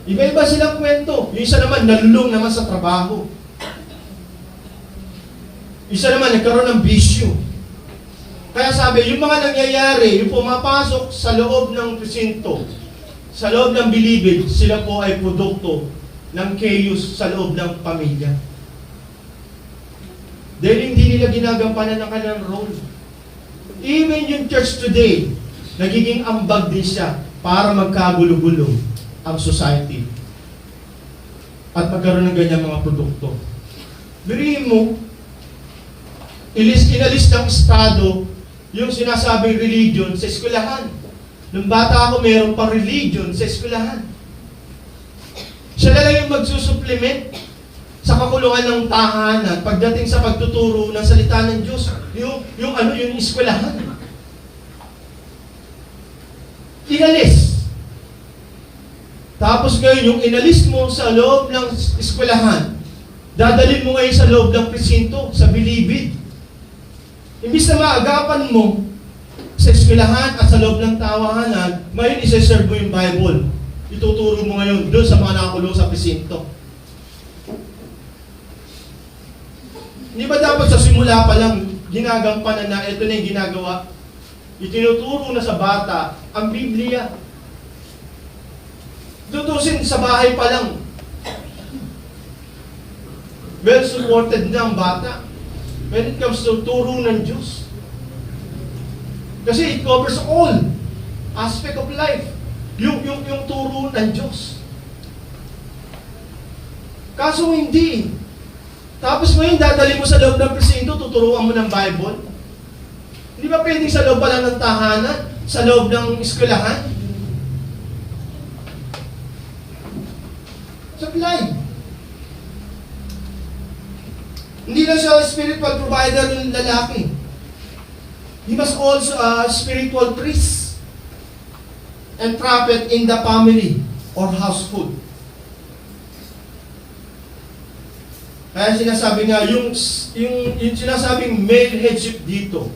Iba-iba silang kwento. Yung isa naman, nalulung naman sa trabaho. Isa naman, nagkaroon ng bisyo. Kaya sabi, yung mga nangyayari, yung pumapasok sa loob ng presinto, sa loob ng bilibid, sila po ay produkto ng chaos sa loob ng pamilya. Dahil hindi nila ginagampanan ng kanilang role. Even yung church today, nagiging ambag din siya para magkagulo-gulo ang society at magkaroon ng ganyan mga produkto. Birihin mo, inalis ng Estado yung sinasabing religion sa eskwelahan. Nung bata ako, mayroon pang religion sa eskwelahan. Siya na lang yung magsusupplement sa kakulungan ng tahanan pagdating sa pagtuturo ng salita ng Diyos. Yung eskwelahan. Inalis. Tapos ngayon, yung inalis mo sa loob ng eskwelahan, dadalhin mo ngayon sa loob ng presinto, sa bilibid. Imbis na maagapan mo sa eskwelahan at sa loob ng tawanan, ngayon isa-serve mo yung Bible. Ituturo mo ngayon doon sa mga nakakulong sa presinto. Hindi ba dapat sa simula pa lang ginagampanan na ito na yung ginagawa? Itinuturo na sa bata ang Biblia. Tutusin sa bahay pa lang. Well supported na ang bata when it comes to turo ng Diyos. Kasi it covers all aspect of life. Yung turo ng Diyos. Kaso hindi. Tapos ngayon, dadali mo sa loob ng presinto, tuturuan mo ng Bible. Hindi ba pwedeng sa loob pa lang ng tahanan? Sa loob ng eskwelahan? Supply. Hindi lang siya spiritual provider ng lalaki. He must also a spiritual priest and prophet in the family or household. Kaya sinasabi nga, yung sinasabing male headship dito,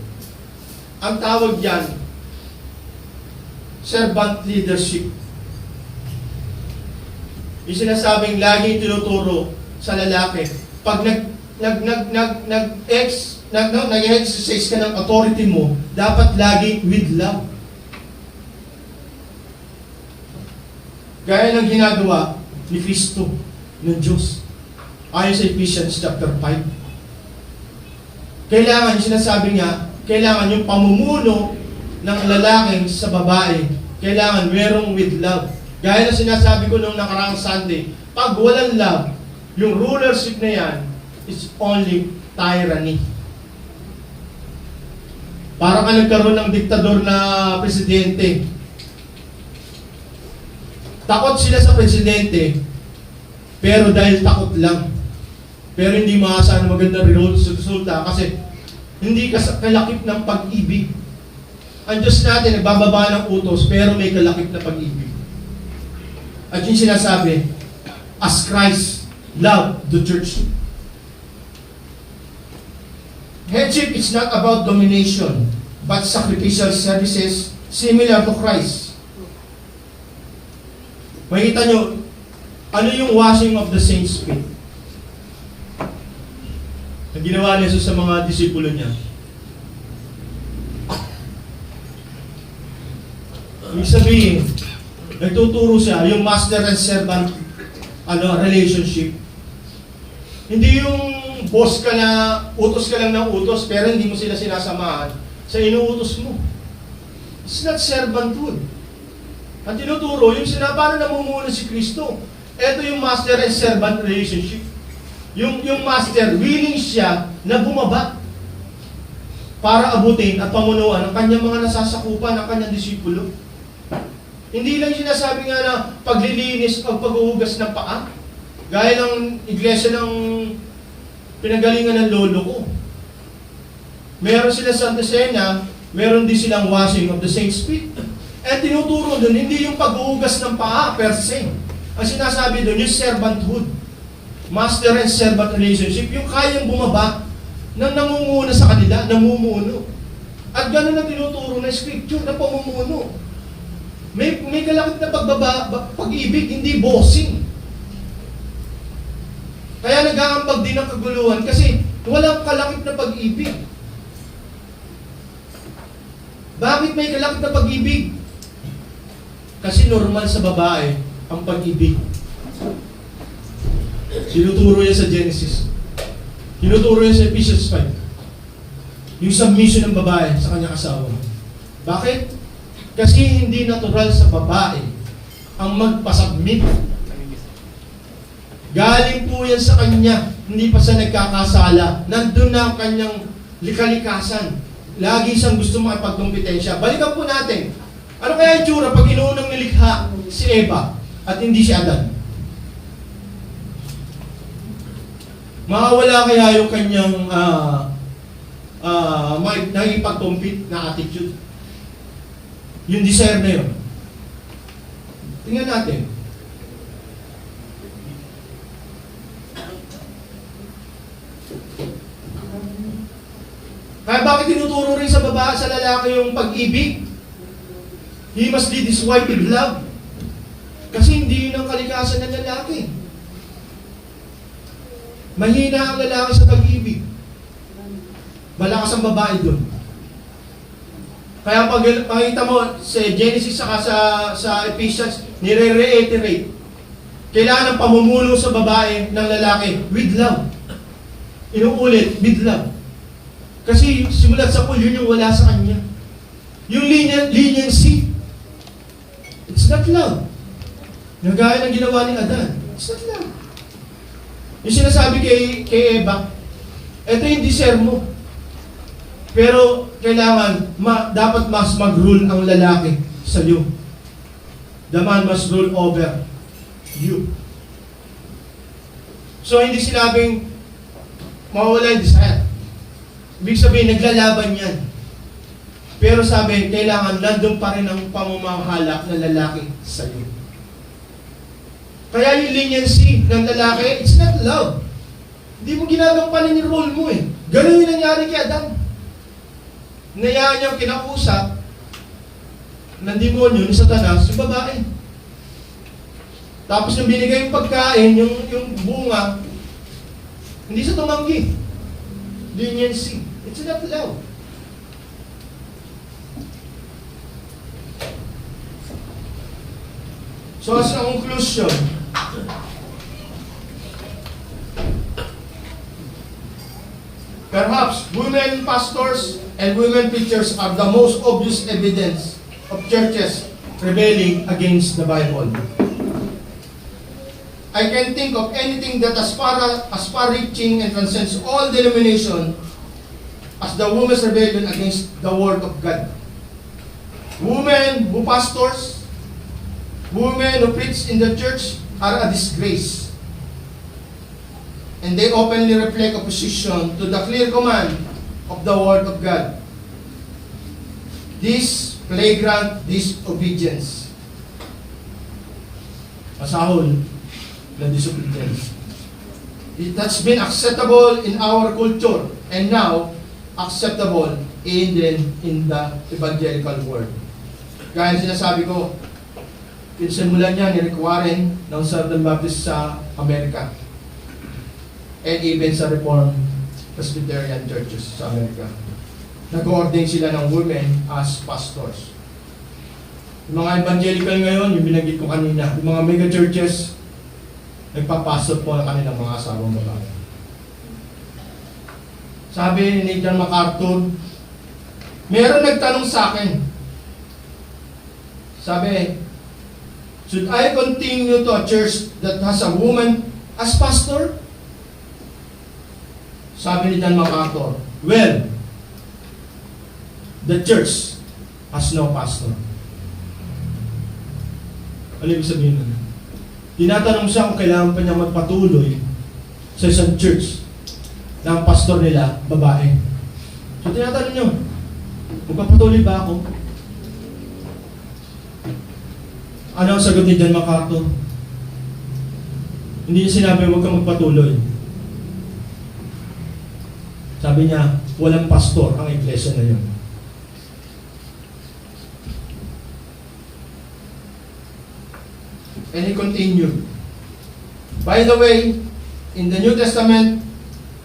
ang tawag yan, servant leadership. Yung sinasabing lagi tinuturo sa lalaki, pag nag-exercise ka ng authority mo, dapat lagi with love. Gaya ng ginagawa ni Cristo ng Diyos. Ayon sa Ephesians chapter 5. Kailangan, sinasabi nga, kailangan yung pamumuno ng lalaki sa babae, kailangan merong with love. Gaya na sinasabi ko nung nakaraang Sunday, pag walang love, yung rulership na yan is only tyranny. Para ka nagkaroon ng diktador na presidente. Takot sila sa presidente, pero dahil takot lang. Pero hindi maasa na magandang resulta kasi hindi kalakip ng pag-ibig. Ang Diyos natin nagbababa ng utos pero may kalakip na pag-ibig. At yung sinasabi, as Christ loved the church. Headship is not about domination but sacrificial services similar to Christ. Makikita nyo, ano yung washing of the saints' feet? Ang ginawa ni Jesus sa mga disipulo niya. Ibig sabihin, nagtuturo siya, yung master and servant relationship. Hindi yung boss ka na, utos ka lang ng utos, pero hindi mo sila sinasamahan sa inuutos mo. It's not servanthood. Ang tinuturo, yung paano namumuno si Kristo. Ito yung master and servant relationship. Yung master, willing siya na bumaba para abutin at pamunuan ang kanyang mga nasasakupan, ang kanyang disipulo. Hindi lang sinasabi nga na paglilinis o paghuhugas ng paa. Gaya ng iglesia ng pinagalingan ng lolo ko. Meron sila Santa Cena, meron din silang washing of the saints' feet. At tinuturo doon, hindi yung paghuhugas ng paa per se. Ang sinasabi doon, yung servanthood. Master and servant relationship, yung kayang bumaba nang namumuno sa kanila, namumuno. At gano'n ang tinuturo ng scripture na pamumuno. May kalakip na pag-ibig, hindi bossing. Kaya nag-aambag din ng kaguluhan kasi walang kalakip na pag-ibig. Bakit may kalakip na pag-ibig? Kasi normal sa babae ang pag-ibig. Tinuturo yan sa Genesis. Tinuturo yan sa Ephesians 5. Yung submission ng babae sa kanyang asawa. Bakit? Kasi hindi natural sa babae ang magpasubmit. Galing po yan sa kanya. Hindi pa siya nagkakasala. Nandun na ang kanyang likalikasan. Lagi siyang gusto makipagkompetensya. Balikan po natin. Ano kaya yung tsura pag inuunang nilikha si Eva at hindi si Adan? Mawawala kaya yung kanyang nakipag-compete na attitude? Yung desire na yun. Tingnan natin. Kaya bakit tinuturo rin sa babae, sa lalaki yung pag-ibig? He must lead his wife with love. Kasi hindi yun ang kalikasan ng lalaki. Mahina ang lalaki sa pag-ibig. Malakas ang babae dun. Kaya pag makita mo sa Genesis saka sa Ephesians, nire-reiterate. Kailangan ng pamumuno sa babae ng lalaki with love. Inuulit, with love. Kasi simulat sa pool, yun yung wala sa kanya. Yung leniency, it's not love. Nagaya ng ginawa ni Adan, it's not love. Yung sinasabi kay Eva, ito yung desire mo. Pero kailangan, dapat mas mag-rule ang lalaki sa iyo. The man must rule over you. So hindi sinabing mawawala yung desire. Ibig sabihin, naglalaban yan. Pero sabi, kailangan nandun pa rin ang pamamahala ng lalaki sa iyo. Kaya yung leniency ng lalaki, it's not love. Hindi mo ginagampanin yung role mo eh. Ganun yung nangyari kay Adam. Nayaan niyang kinakusap ng demonyo ni Satanas yung babae. Tapos yung binigay yung pagkain, yung bunga, hindi siya tumanggi. Leniency. It's not love. So as a conclusion, perhaps women pastors and women preachers are the most obvious evidence of churches rebelling against the Bible. I can think of anything that as far-reaching and transcends all denomination as the women's rebellion against the Word of God. Women who pastors, women who preach in the church are a disgrace. And they openly reflect opposition to the clear command of the Word of God. This flagrant disobedience. Masahol na disobedience. It has been acceptable in our culture and now acceptable in the evangelical world. Kaya sinasabi ko, pinsimulan niya ni Rick Warren ng Southern Baptist sa Amerika and even sa Reformed Presbyterian churches sa Amerika. Nag-ordain sila ng women as pastors. Yung mga evangelical ngayon, yung binanggit ko kanina, yung mga mega churches, nagpapasok po ang kanilang mga asawang babae. Sabi ni John MacArthur, meron nagtanong sa akin, sabi, should I continue to a church that has a woman as pastor? Sabi ni John MacArthur, well, the church has no pastor. Ano ibig sabihin nun? Tinatanong siya kung kailangan pa niya magpatuloy sa isang church na ang pastor nila, babae. So tinatanong niyo, magpapatuloy ba ako? Ano ang sagot ni John MacArthur? Hindi niya sinabi, huwag kang magpatuloy. Sabi niya, walang pastor ang iglesia na yun. And he continued. By the way, in the New Testament,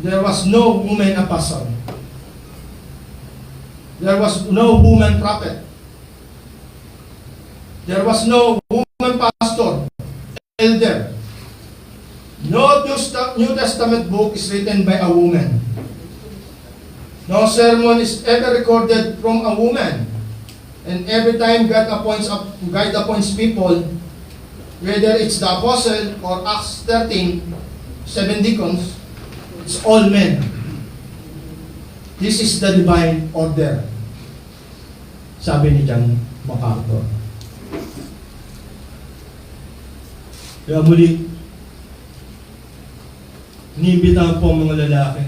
there was no woman apostle. There was no woman prophet. There was no woman pastor, elder. No New Testament book is written by a woman. No sermon is ever recorded from a woman. And every time God appoints people, whether it's the apostle or Acts 13, 7 deacons, it's all men. This is the divine order. Sabi ni John MacArthur. Kaya muli, iniimbitahan po ang mga lalaki.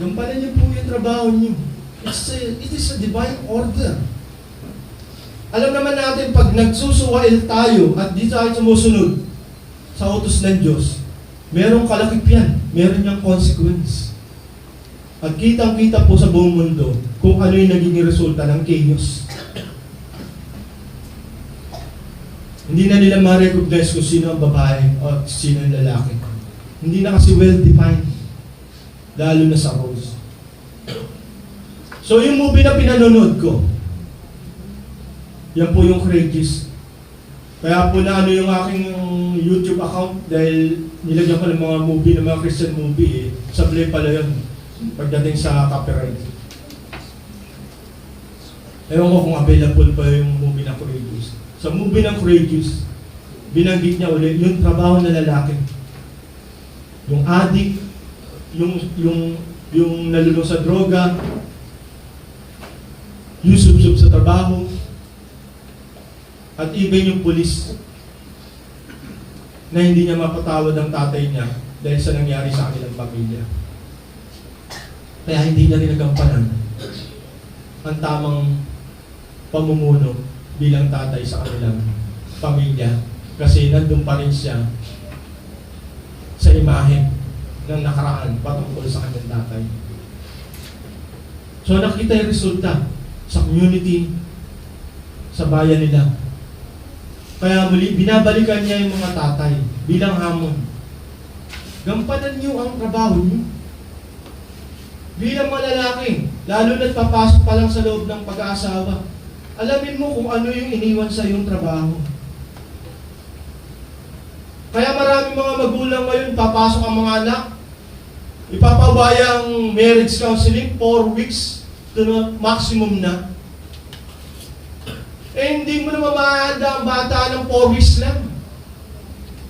Gampanan niyo po yung trabaho niyo. It is a divine order. Alam naman natin, pag nagsusuwail tayo at di tayo sumusunod sa utos ng Diyos, merong kalakip yan, meron niyang consequence. At kitang-kita po sa buong mundo kung ano yung naging resulta ng chaos. Hindi na nila ma-recognize kung sino ang babae o sino ang lalaki. Hindi na kasi well-defined, lalo na sa roles. So yung movie na pinanonood ko, yan po yung Courageous. Kaya po na ano yung aking YouTube account dahil nilagyan ko ng mga movie, ng mga Christian movie sablay pala yun pagdating sa copyright. Ewan ko kung available pa yung movie ng Courageous. Sa movie ng Courageous, binanggit niya ulit yung trabaho ng lalaki. Yung addict, yung nalulong sa droga, yung sub-sub sa trabaho, at even yung pulis na hindi niya mapatawad ang tatay niya dahil sa nangyari sa kanilang pamilya. Kaya hindi niya rin nagampanan ang tamang pamumuno bilang tatay sa kanilang pamilya kasi nandun pa rin siya sa imahe ng nakaraan patungkol sa kanyang tatay. So nakita yung resulta sa community, sa bayan nila. Kaya muli, binabalikan niya yung mga tatay bilang hamon. Gampanan niyo ang trabaho niyo. Bilang mga lalaki, lalo na't papasok pa lang sa loob ng pag-aasawa, alamin mo kung ano yung iniwan sa iyong trabaho. Kaya maraming mga magulang ngayon, papasok ang mga anak, ipapabaya ang marriage counseling, 4 weeks to the maximum na. Eh hindi mo naman mahahanda ang bata ng 4 weeks lang.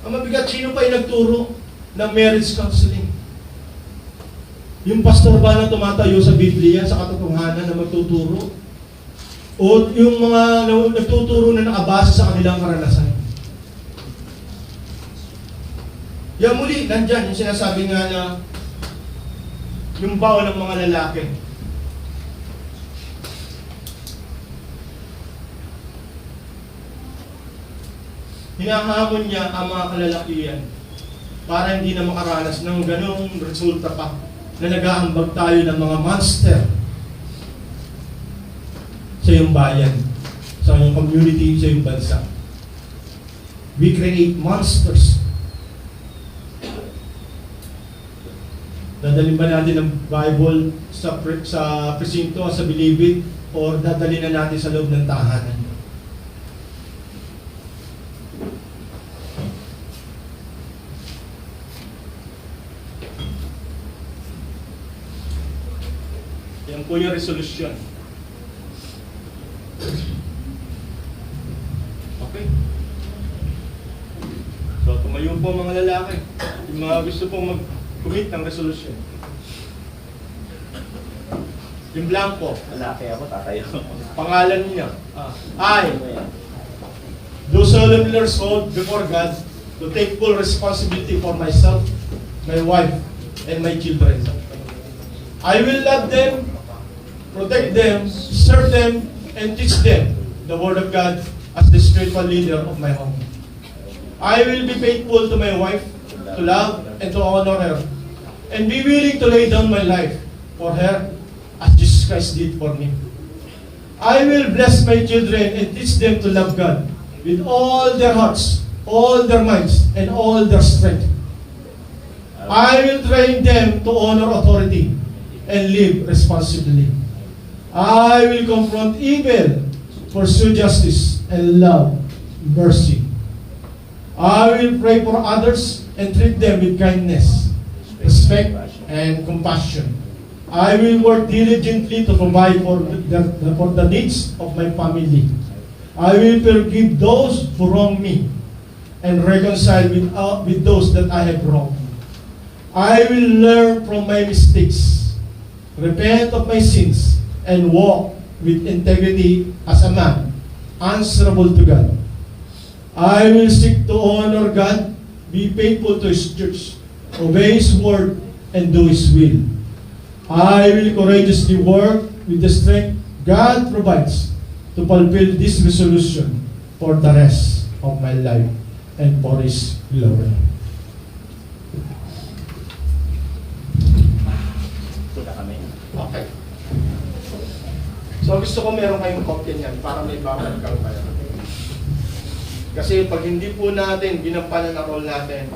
Ang mabigat, sino pa yung nagturo ng marriage counseling? Yung pastor ba na tumatayo sa Biblia, sa katotohanan na magtuturo? O yung mga nagtuturo na nakabase sa kanilang karanasan? Yan muli, nandyan yung sinasabi nga na yung bawal ng mga lalaki. Hinahamon niya ang mga kalalakihan para hindi na makaranas ng ganong resulta pa na nag-aambag tayo ng mga monster sa iyong bayan, sa iyong community, sa iyong bansa. We create monsters. Dadalhin ba natin ang Bible sa presinto, sa bilibid, or dadalhin na natin sa loob ng tahanan? Yan po yung resolution. Okay. So, tumayo po mga lalaki. Yung mga gusto pong mag-commit ng resolution. Yung blanco. Lalaki ako, tatayo. Pangalan niya. I do solemnly resolve before God to take full responsibility for myself, my wife, and my children. I will love them, protect them, serve them, and teach them the Word of God as the spiritual leader of my home. I will be faithful to my wife, to love and to honor her, and be willing to lay down my life for her as Jesus Christ did for me. I will bless my children and teach them to love God with all their hearts, all their minds, and all their strength. I will train them to honor authority and live responsibly. I will confront evil, pursue justice, and love mercy. I will pray for others and treat them with kindness, respect, and compassion. I will work diligently to provide for the needs of my family. I will forgive those who wrong me and reconcile with those that I have wronged. I will learn from my mistakes, repent of my sins, and walk with integrity as a man, answerable to God. I will seek to honor God, be faithful to His church, obey His word, and do His will. I will courageously work with the strength God provides to fulfill this resolution for the rest of my life and for His glory. Okay. So gusto ko meron kayong copy niyan para may babalikan kayo. Kasi pag hindi po natin ginampanan ang role natin,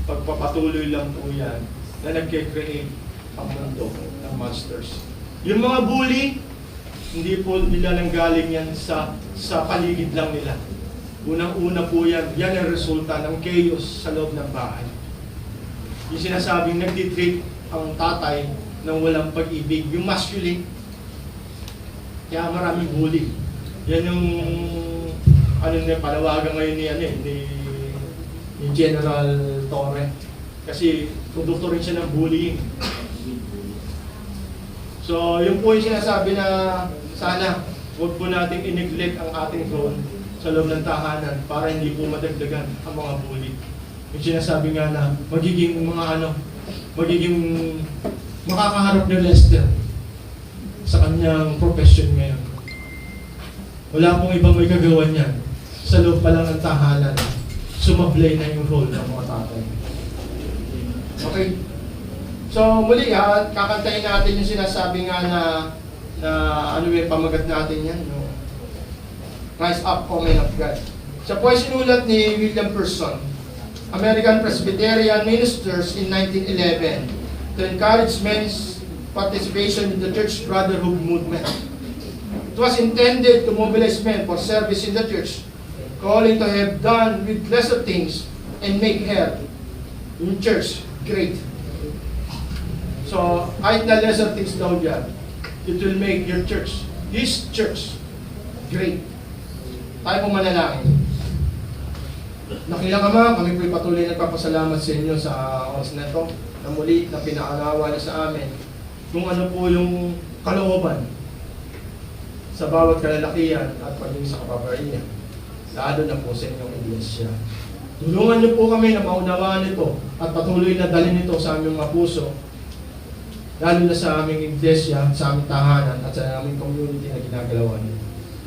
pagpapatuloy lang po yan na nagke-create ang mundo ng monsters. Yung mga bully, hindi po nila nanggaling yan sa paligid lang nila. Unang-una po yan ang resulta ng chaos sa loob ng bahay. Yung sinasabing nagtitreat ang tatay ng walang pag-ibig, yung masculine, kaya maraming bully. Yan yung panawagan ngayon ni General Torre. Kasi produkto rin siya ng bullying. So, yun po yung sinasabi na sana huwag po nating i-neglect ang ating role sa loob ng tahanan para hindi po madagdagan ang mga bully. Yung sinasabi nga na magiging makakaharap ni Lester sa kanyang profession ngayon. Wala pong ibang may gagawa niyan. Sa loob pa lang ng tahanan, sumablay na yung role ng mga tatay. Okay? So muli kakantahin natin yung sinasabi nga na yung pamagat natin yan, no? Rise up, O men of God. Siya po ay sinulat ni William Person, American Presbyterian ministers in 1911 to encourage men's participation in the church brotherhood movement. It was intended to mobilize men for service in the church, calling to have done with lesser things and make her in church great. So, kahit na lesser things daw dyan, it will make your church, His church, great. Tayo po manalangin. Nakilang Ama, kami po'y patuloy nagpapasalamat sa inyo sa oras na ito, na muli na pinaalawa niyo sa amin kung ano po yung kalooban sa bawat kalalakihan at paging sa kababaihan, lalo na po sa inyong iglesia. Tulungan niyo po kami na maunawaan ito at patuloy na dalhin ito sa aming mga puso, lalo na sa aming iglesia, sa aming tahanan at sa aming community na ginagalawan.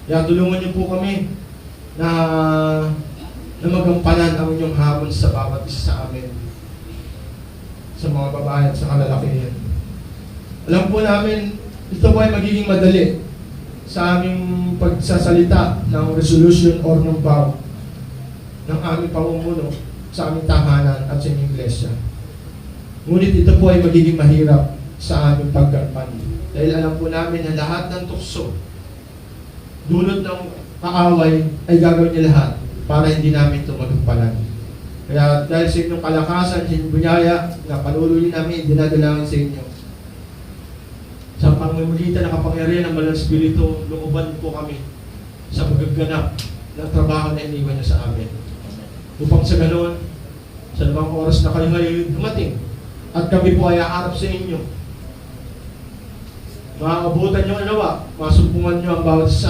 Kaya tulungan niyo po kami na magampanan ang inyong hamon sa bawat isa sa amin, sa mga babae at sa kalalakihan. Alam po namin, ito po ay magiging madali sa aming pagsasalita ng resolution or ng vow ng aming pamumuno sa aming tahanan at sa inyong iglesia. Ngunit ito po ay magiging mahirap sa aming paggarpan. Dahil alam po namin na lahat ng tukso, dulot ng kaaway, ay gagawin niya lahat para hindi namin ito magampanan. Kaya dahil sa inyong kalakasan, sa inyong bunyaya, na panuloy namin, dinadalangin sa inyo. Sa pamamagitan ng kapangyarihan ng Banal Espiritu, looban po kami sa paggaganap ng trabaho na iniwan niyo sa amin. Upang sa ganoon, sa limang oras na kayo ngayon dumating, at kami po ay aarap sa inyo, maabutan niyo ang nawa, masumpungan niyo ang bawat isa